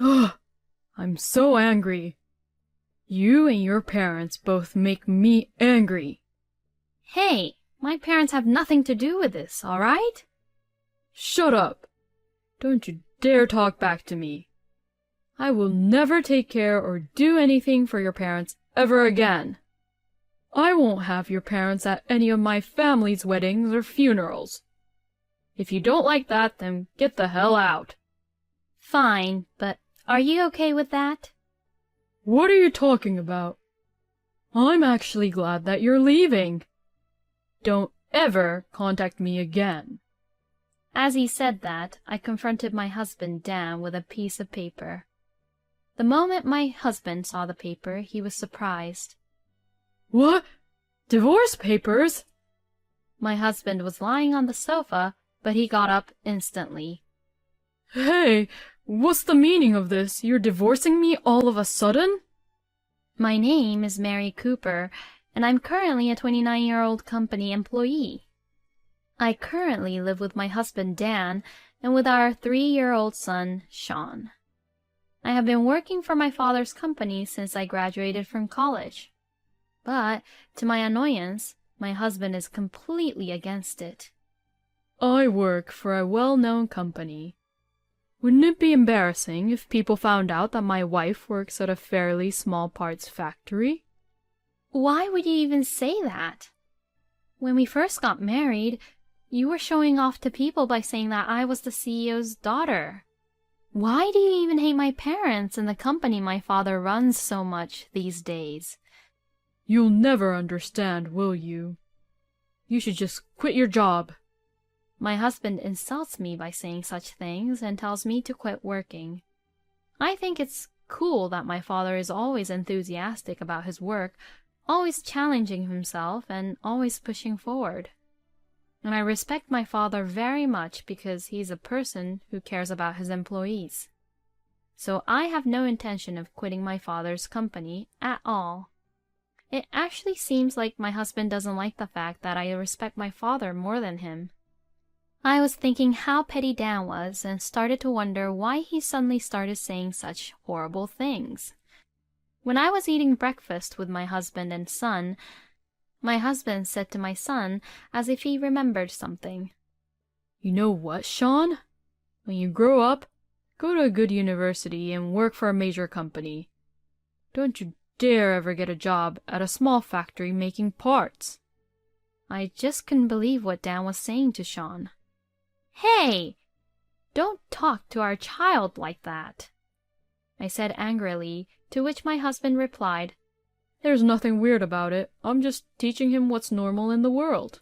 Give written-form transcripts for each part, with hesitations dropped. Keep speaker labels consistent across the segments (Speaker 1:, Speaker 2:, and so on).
Speaker 1: Ugh, I'm so angry. You and your parents both make me angry.
Speaker 2: Hey, my parents have nothing to do with this, all right?
Speaker 1: Shut up. Don't you dare talk back to me. I will never take care or do anything for your parents ever again. I won't have your parents at any of my family's weddings or funerals. If you don't like that, then get the hell out.
Speaker 2: Fine, but are you okay with that?
Speaker 1: What are you talking about? I'm actually glad that you're leaving. Don't ever contact me again.
Speaker 2: As he said that, I confronted my husband, Dan, with a piece of paper. The moment my husband saw the paper, he was surprised.
Speaker 1: What? Divorce papers?
Speaker 2: My husband was lying on the sofa, but he got up instantly.
Speaker 1: Hey, what's the meaning of this? You're divorcing me all of a sudden?
Speaker 2: My name is Mary Cooper, and I'm currently a 29-year-old company employee. I currently live with my husband, Dan, and with our 3-year-old son, Sean. I have been working for my father's company since I graduated from college. But, to my annoyance, my husband is completely against it.
Speaker 1: I work for a well-known company. Wouldn't it be embarrassing if people found out that my wife works at a fairly small parts factory?
Speaker 2: Why would you even say that? When we first got married, you were showing off to people by saying that I was the CEO's daughter. Why do you even hate my parents and the company my father runs so much these days?
Speaker 1: You'll never understand, will you? You should just quit your job.
Speaker 2: My husband insults me by saying such things and tells me to quit working. I think it's cool that my father is always enthusiastic about his work, always challenging himself and always pushing forward. And I respect my father very much because he's a person who cares about his employees. So I have no intention of quitting my father's company at all. It actually seems like my husband doesn't like the fact that I respect my father more than him. I was thinking how petty Dan was and started to wonder why he suddenly started saying such horrible things. When I was eating breakfast with my husband and son, my husband said to my son as if he remembered something.
Speaker 1: You know what, Sean? When you grow up, go to a good university and work for a major company. Don't you dare ever get a job at a small factory making parts.
Speaker 2: I just couldn't believe what Dan was saying to Sean. Hey! Don't talk to our child like that, I said angrily, to which my husband replied,
Speaker 1: There's nothing weird about it. I'm just teaching him what's normal in the world.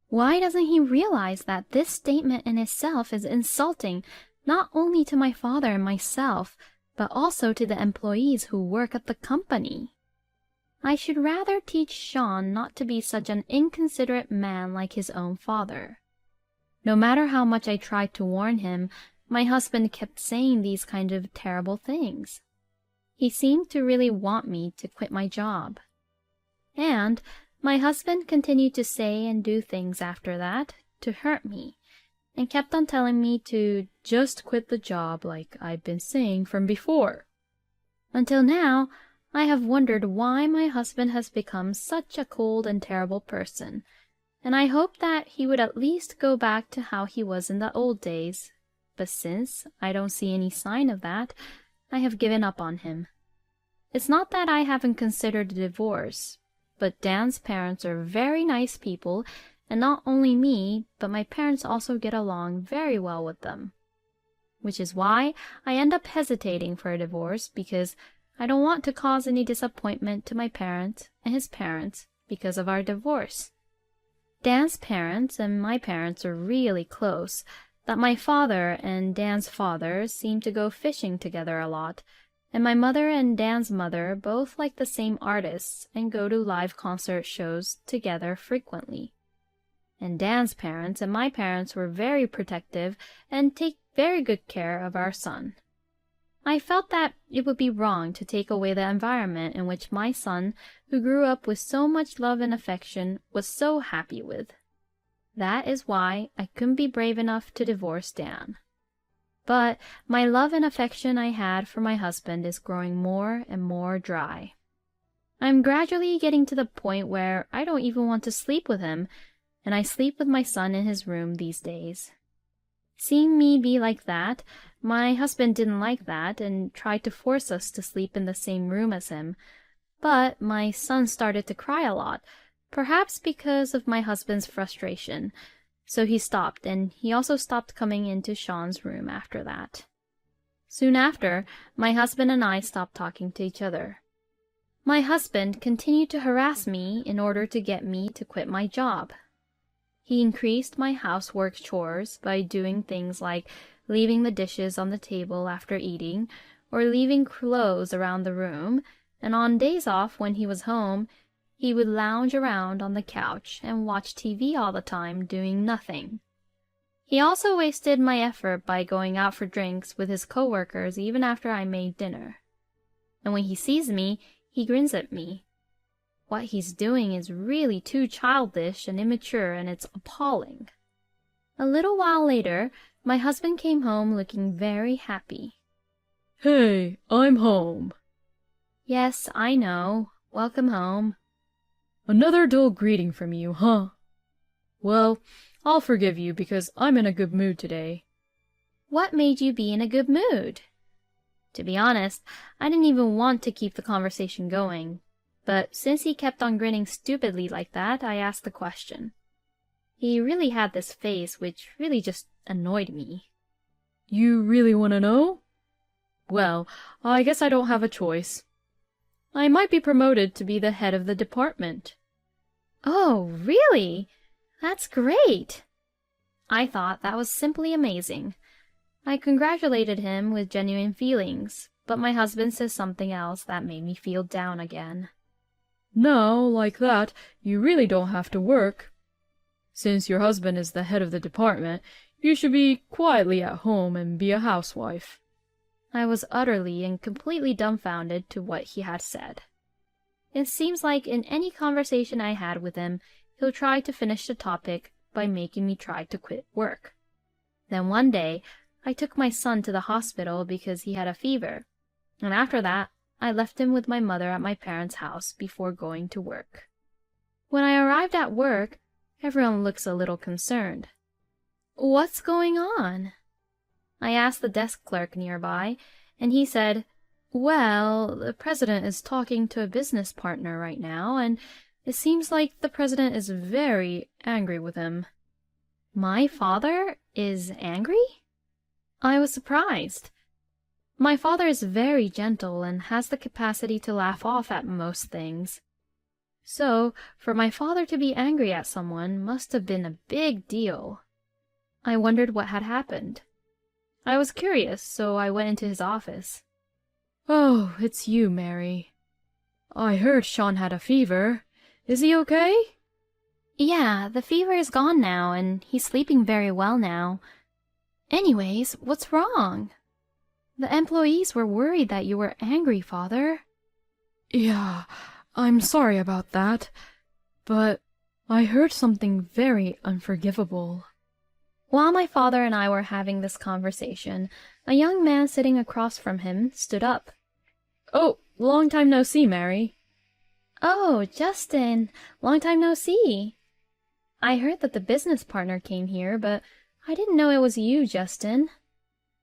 Speaker 2: Why doesn't he realize that this statement in itself is insulting not only to my father and myself, but also to the employees who work at the company? I should rather teach Sean not to be such an inconsiderate man like his own father. No matter how much I tried to warn him, my husband kept saying these kind of terrible things. He seemed to really want me to quit my job. And my husband continued to say and do things after that to hurt me, and kept on telling me to just quit the job like I'd been saying from before. Until now, I have wondered why my husband has become such a cold and terrible person, and I hoped that he would at least go back to how he was in the old days. But since I don't see any sign of that, I have given up on him. It's not that I haven't considered a divorce, but Dan's parents are very nice people, and not only me, but my parents also get along very well with them. Which is why I end up hesitating for a divorce, because I don't want to cause any disappointment to my parents and his parents because of our divorce. Dan's parents and my parents are really close, that my father and Dan's father seem to go fishing together a lot, and my mother and Dan's mother both like the same artists and go to live concert shows together frequently. And Dan's parents and my parents were very protective and take very good care of our son. I felt that it would be wrong to take away the environment in which my son, who grew up with so much love and affection, was so happy with. That is why I couldn't be brave enough to divorce Dan. but my love and affection I had for my husband is growing more and more dry. I'm gradually getting to the point where I don't even want to sleep with him, and I sleep with my son in his room these days. Seeing me be like that, my husband didn't like that and tried to force us to sleep in the same room as him, but my son started to cry a lot, perhaps because of my husband's frustration, so he stopped, and he also stopped coming into Sean's room after that. Soon after, my husband and I stopped talking to each other. My husband continued to harass me in order to get me to quit my job. He increased my housework chores by doing things like leaving the dishes on the table after eating, or leaving clothes around the room, and on days off when he was home, he would lounge around on the couch and watch TV all the time doing nothing. He also wasted my effort by going out for drinks with his coworkers even after I made dinner. And when he sees me, he grins at me. What he's doing is really too childish and immature, and it's appalling. A little while later, my husband came home looking very happy.
Speaker 1: Hey, I'm home.
Speaker 2: Yes, I know. Welcome home.
Speaker 1: Another dull greeting from you, huh? Well, I'll forgive you because I'm in a good mood today.
Speaker 2: What made you be in a good mood? To be honest, I didn't even want to keep the conversation going. But since he kept on grinning stupidly like that, I asked the question. He really had this face which really just annoyed me.
Speaker 1: You really want to know? Well, I guess I don't have a choice. I might be promoted to be the head of the department.
Speaker 2: Oh, really? That's great! I thought that was simply amazing. I congratulated him with genuine feelings, but my husband says something else that made me feel down again.
Speaker 1: Now, like that, you really don't have to work. Since your husband is the head of the department, you should be quietly at home and be a housewife.
Speaker 2: I was utterly and completely dumbfounded to what he had said. It seems like in any conversation I had with him, he'll try to finish the topic by making me try to quit work. Then one day, I took my son to the hospital because he had a fever, and after that, I left him with my mother at my parents' house before going to work. When I arrived at work, everyone looks a little concerned. What's going on? I asked the desk clerk nearby, and he said, Well, the president is talking to a business partner right now, and it seems like the president is very angry with him. My father is angry? I was surprised. My father is very gentle and has the capacity to laugh off at most things. So, for my father to be angry at someone must have been a big deal. I wondered what had happened. I was curious, so I went into his office.
Speaker 1: Oh, it's you, Mary. I heard Sean had a fever. Is he okay?
Speaker 2: Yeah, the fever is gone now, and he's sleeping very well now. Anyways, what's wrong? The employees were worried that you were angry, Father.
Speaker 1: Yeah, I'm sorry about that, but I heard something very unforgivable.
Speaker 2: While my father and I were having this conversation, a young man sitting across from him stood up.
Speaker 1: Oh, long time no see, Mary.
Speaker 2: Oh, Justin, long time no see. I heard that the business partner came here, but I didn't know it was you, Justin.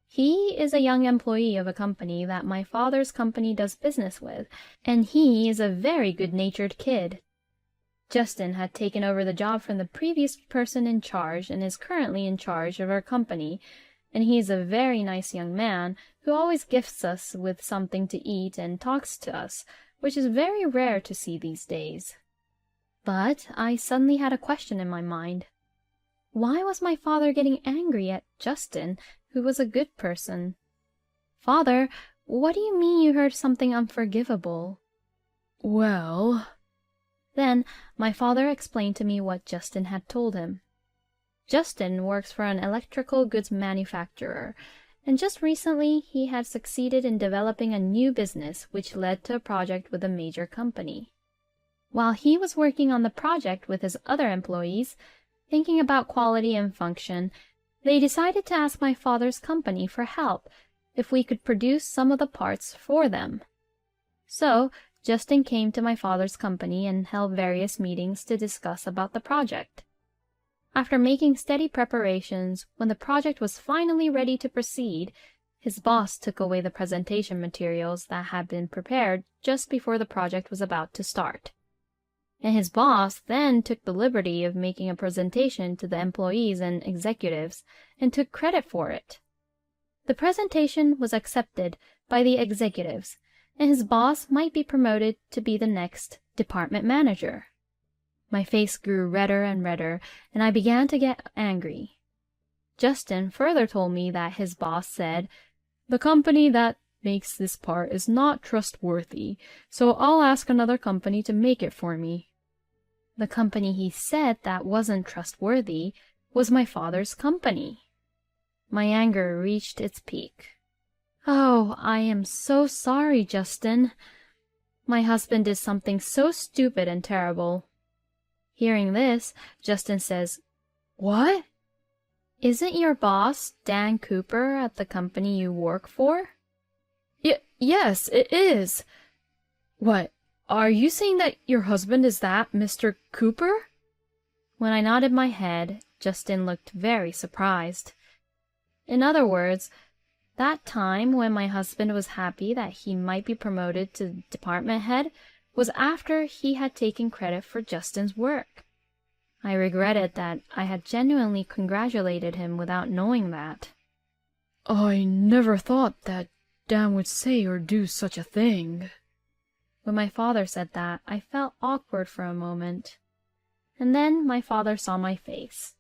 Speaker 2: He is a young employee of a company that my father's company does business with, and he is a very good-natured kid. Justin had taken over the job from the previous person in charge and is currently in charge of our company, and he is a very nice young man who always gifts us with something to eat and talks to us, which is very rare to see these days. But I suddenly had a question in my mind. Why was my father getting angry at Justin, who was a good person? Father, what do you mean you heard something unforgivable?
Speaker 1: Well...
Speaker 2: Then my father explained to me what Justin had told him. Justin works for an electrical goods manufacturer, and just recently he had succeeded in developing a new business which led to a project with a major company. While he was working on the project with his other employees, thinking about quality and function, They decided to ask my father's company for help if we could produce some of the parts for them. So, Justin came to my father's company and held various meetings to discuss about the project. After making steady preparations, when the project was finally ready to proceed, his boss took away the presentation materials that had been prepared just before the project was about to start. And his boss then took the liberty of making a presentation to the employees and executives and took credit for it. The presentation was accepted by the executives, and his boss might be promoted to be the next department manager. My face grew redder and redder, and I began to get angry. Justin further told me that his boss said, "The company that makes this part is not trustworthy, so I'll ask another company to make it for me." The company he said that wasn't trustworthy was my father's company. My anger reached its peak. "Oh, I am so sorry, Justin. My husband did something so stupid and terrible." Hearing this, Justin says, "What? Isn't your boss Dan Cooper at the company you work for?"
Speaker 1: Yes, it is. What, are you saying that your husband is that Mr. Cooper?"
Speaker 2: When I nodded my head, Justin looked very surprised. In other words, that time when my husband was happy that he might be promoted to department head was after he had taken credit for Justin's work. I regretted that I had genuinely congratulated him without knowing that.
Speaker 1: "I never thought that Dan would say or do such a thing."
Speaker 2: When my father said that, I felt awkward for a moment. And then my father saw my face.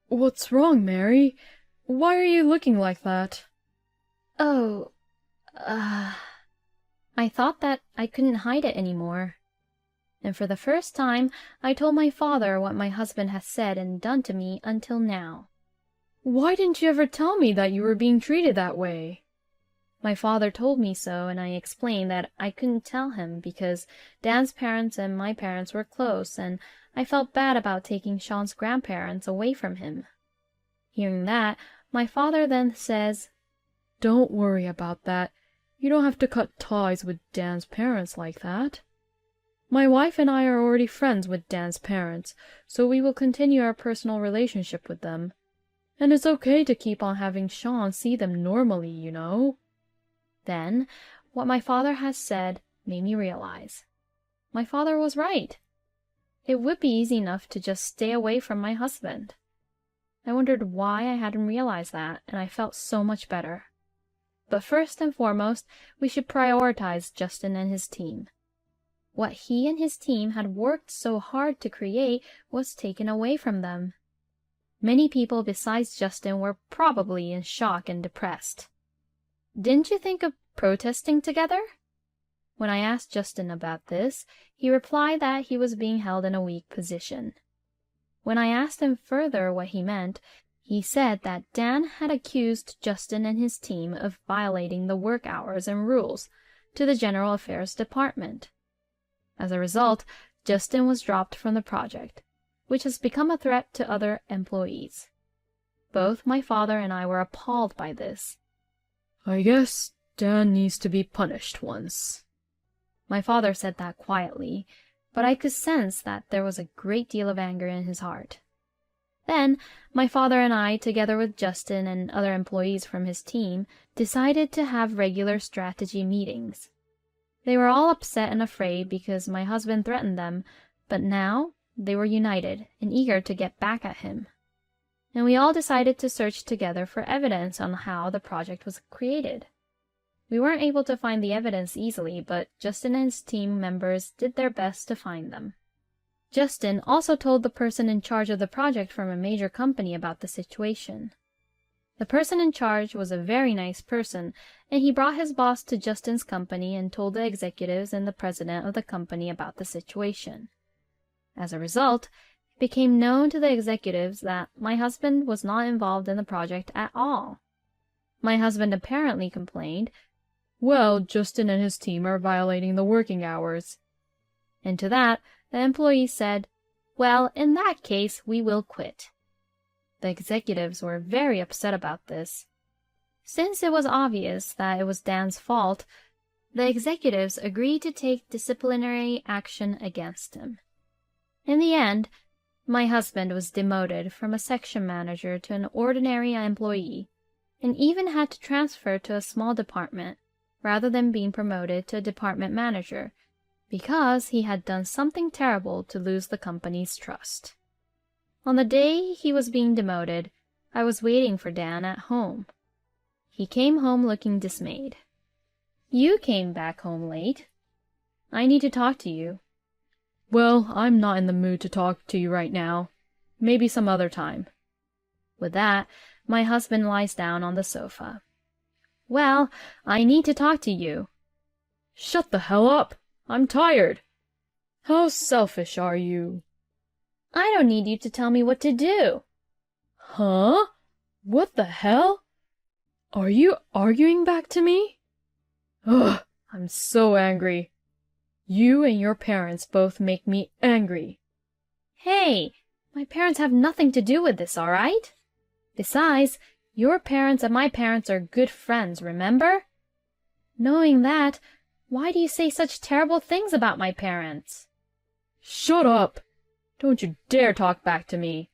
Speaker 1: "What's wrong, Mary? Why are you looking like that?"
Speaker 2: "Oh, I thought that I couldn't hide it anymore. And for the first time, I told my father what my husband had said and done to me until now."
Speaker 1: "Why didn't you ever tell me that you were being treated that way?"
Speaker 2: My father told me so, and I explained that I couldn't tell him because Dan's parents and my parents were close, and I felt bad about taking Sean's grandparents away from him. Hearing that, my father then says,
Speaker 1: "Don't worry about that. You don't have to cut ties with Dan's parents like that. My wife and I are already friends with Dan's parents, so we will continue our personal relationship with them. And it's okay to keep on having Sean see them normally, you know."
Speaker 2: Then, what my father has said made me realize. My father was right. It would be easy enough to just stay away from my husband. I wondered why I hadn't realized that, and I felt so much better. But first and foremost, we should prioritize Justin and his team. What he and his team had worked so hard to create was taken away from them. Many people besides Justin were probably in shock and depressed. "Didn't you think of protesting together?" When I asked Justin about this, he replied that he was being held in a weak position. When I asked him further what he meant, he said that Dan had accused Justin and his team of violating the work hours and rules to the General Affairs Department. As a result, Justin was dropped from the project, which has become a threat to other employees. Both my father and I were appalled by this.
Speaker 1: "I guess Dan needs to be punished once."
Speaker 2: My father said that quietly, but I could sense that there was a great deal of anger in his heart. Then, my father and I, together with Justin and other employees from his team, decided to have regular strategy meetings. They were all upset and afraid because my husband threatened them, but now they were united and eager to get back at him. And we all decided to search together for evidence on how the project was created. We weren't able to find the evidence easily, but Justin and his team members did their best to find them. Justin also told the person in charge of the project from a major company about the situation. The person in charge was a very nice person, and he brought his boss to Justin's company and told the executives and the president of the company about the situation. As a result, it became known to the executives that my husband was not involved in the project at all. My husband apparently complained,
Speaker 1: "Well, Justin and his team are violating the working hours."
Speaker 2: And to that, the employee said, "Well, in that case, we will quit." The executives were very upset about this. Since it was obvious that it was Dan's fault, the executives agreed to take disciplinary action against him. In the end, my husband was demoted from a section manager to an ordinary employee, and even had to transfer to a small department rather than being promoted to a department manager, because he had done something terrible to lose the company's trust. On the day he was being demoted, I was waiting for Dan at home. He came home looking dismayed. "You came back home late. I need to talk to you."
Speaker 1: "Well, I'm not in the mood to talk to you right now. Maybe some other time."
Speaker 2: With that, my husband lies down on the sofa. "Well, I need to talk to you."
Speaker 1: "Shut the hell up! I'm tired." "How selfish are you?"
Speaker 2: "I don't need you to tell me what to do."
Speaker 1: "Huh? What the hell? Are you arguing back to me? Ugh, I'm so angry. You and your parents both make me angry."
Speaker 2: "Hey, my parents have nothing to do with this, all right? Besides, your parents and my parents are good friends, remember? Knowing that, why do you say such terrible things about my parents?"
Speaker 1: "Shut up! Don't you dare talk back to me.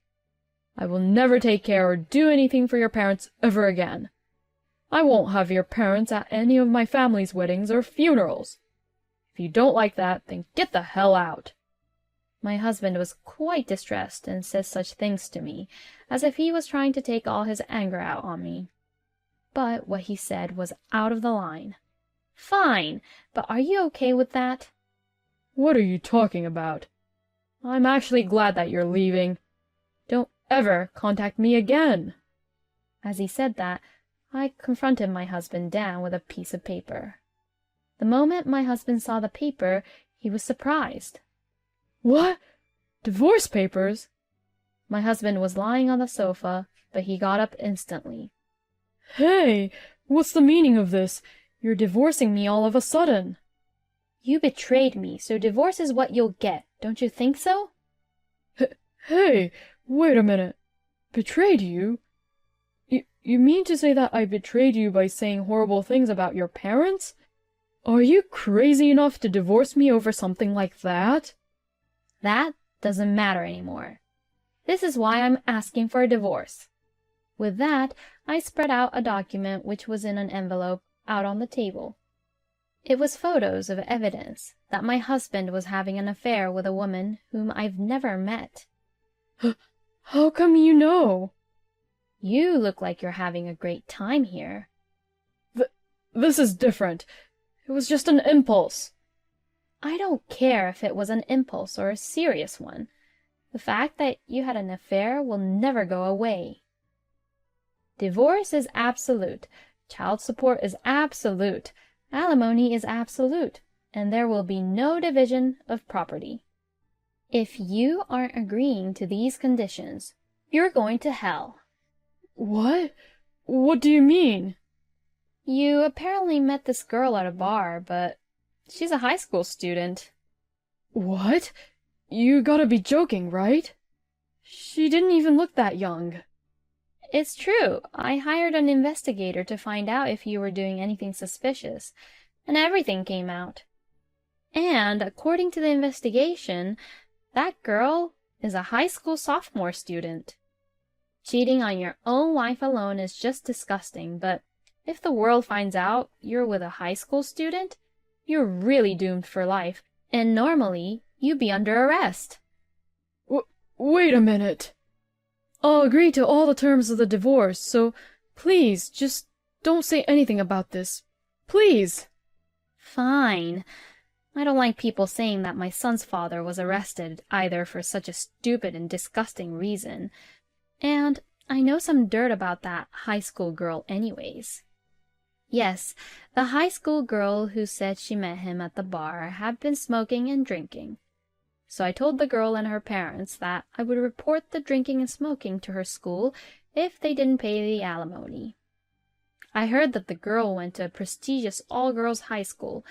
Speaker 1: I will never take care or do anything for your parents ever again. I won't have your parents at any of my family's weddings or funerals. If you don't like that, then get the hell out."
Speaker 2: My husband was quite distressed and said such things to me, as if he was trying to take all his anger out on me. But what he said was out of the line. "Fine, but are you okay with that?"
Speaker 1: "What are you talking about? I'm actually glad that you're leaving. Don't ever contact me again."
Speaker 2: As he said that, I confronted my husband Dan with a piece of paper. The moment my husband saw the paper, he was surprised.
Speaker 1: "What? Divorce papers?"
Speaker 2: My husband was lying on the sofa, but he got up instantly.
Speaker 1: "Hey, what's the meaning of this? You're divorcing me all of a sudden."
Speaker 2: "You betrayed me, so divorce is what you'll get. Don't you think so?"
Speaker 1: Hey, wait a minute. Betrayed you? You mean to say that I betrayed you by saying horrible things about your parents? Are you crazy enough to divorce me over something like that?
Speaker 2: That doesn't matter anymore. This is why I'm asking for a divorce." With that, I spread out a document which was in an envelope out on the table. It was photos of evidence that my husband was having an affair with a woman whom I've never met.
Speaker 1: How come you know?
Speaker 2: You look like you're having a great time here.
Speaker 1: This is different. It was just an impulse.
Speaker 2: I don't care if it was an impulse or a serious one. The fact that you had an affair will never go away. Divorce is absolute. Child support is absolute. Alimony is absolute. And there will be no division of property. If you aren't agreeing to these conditions, you're going to hell.
Speaker 1: What? What do you mean?
Speaker 2: You apparently met this girl at a bar, but she's a high school student.
Speaker 1: What? You gotta be joking, right? She didn't even look that young.
Speaker 2: It's true. I hired an investigator to find out if you were doing anything suspicious, and everything came out. And according to the investigation, that girl is a high school sophomore student. Cheating on your own wife alone is just disgusting, but if the world finds out you're with a high school student, you're really doomed for life, and normally you'd be under arrest.
Speaker 1: Wait a minute. I'll agree to all the terms of the divorce, so please, just don't say anything about this. Please.
Speaker 2: Fine. I don't like people saying that my son's father was arrested either for such a stupid and disgusting reason. And I know some dirt about that high school girl anyways. Yes, the high school girl who said she met him at the bar had been smoking and drinking. So I told the girl and her parents that I would report the drinking and smoking to her school if they didn't pay the alimony. I heard that the girl went to a prestigious all-girls high school,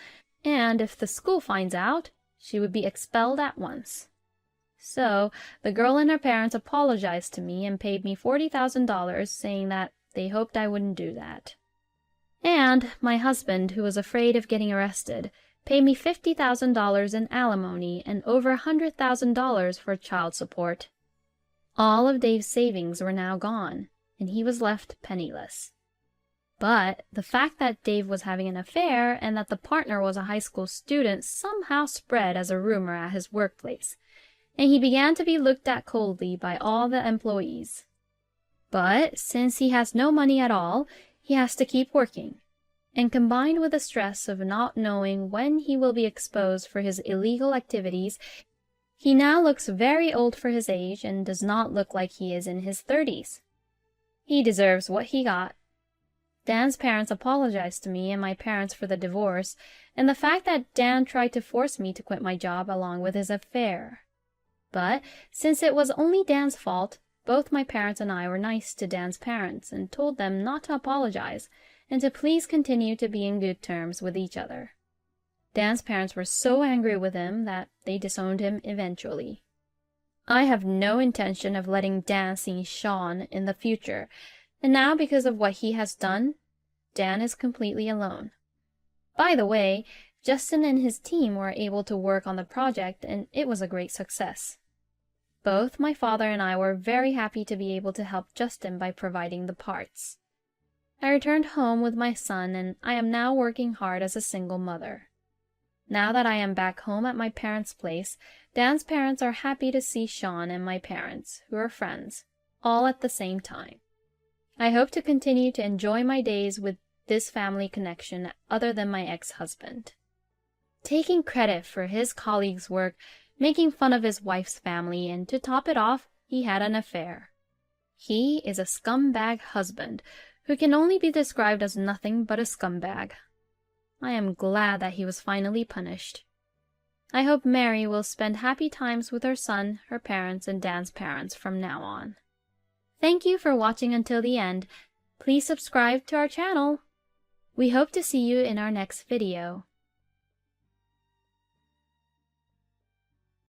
Speaker 2: and if the school finds out, she would be expelled at once. So, the girl and her parents apologized to me and paid me $40,000, saying that they hoped I wouldn't do that. And my husband, who was afraid of getting arrested, paid me $50,000 in alimony and over $100,000 for child support. All of Dave's savings were now gone, and he was left penniless. But the fact that Dave was having an affair and that the partner was a high school student somehow spread as a rumor at his workplace, and he began to be looked at coldly by all the employees. But since he has no money at all, he has to keep working. And combined with the stress of not knowing when he will be exposed for his illegal activities, he now looks very old for his age and does not look like he is in his 30s. He deserves what he got. Dan's parents apologized to me and my parents for the divorce, and the fact that Dan tried to force me to quit my job along with his affair. But since it was only Dan's fault, both my parents and I were nice to Dan's parents and told them not to apologize and to please continue to be in good terms with each other. Dan's parents were so angry with him that they disowned him eventually. I have no intention of letting Dan see Sean in the future, and now because of what he has done, Dan is completely alone. By the way, Justin and his team were able to work on the project and it was a great success. Both my father and I were very happy to be able to help Justin by providing the parts. I returned home with my son and I am now working hard as a single mother. Now that I am back home at my parents' place, Dan's parents are happy to see Sean and my parents, who are friends, all at the same time. I hope to continue to enjoy my days with this family connection other than my ex-husband. Taking credit for his colleagues' work, making fun of his wife's family, and to top it off, he had an affair. He is a scumbag husband who can only be described as nothing but a scumbag. I am glad that he was finally punished. I hope Mary will spend happy times with her son, her parents, and Dan's parents from now on. Thank you for watching until the end. Please subscribe to our channel. We hope to see you in our next video.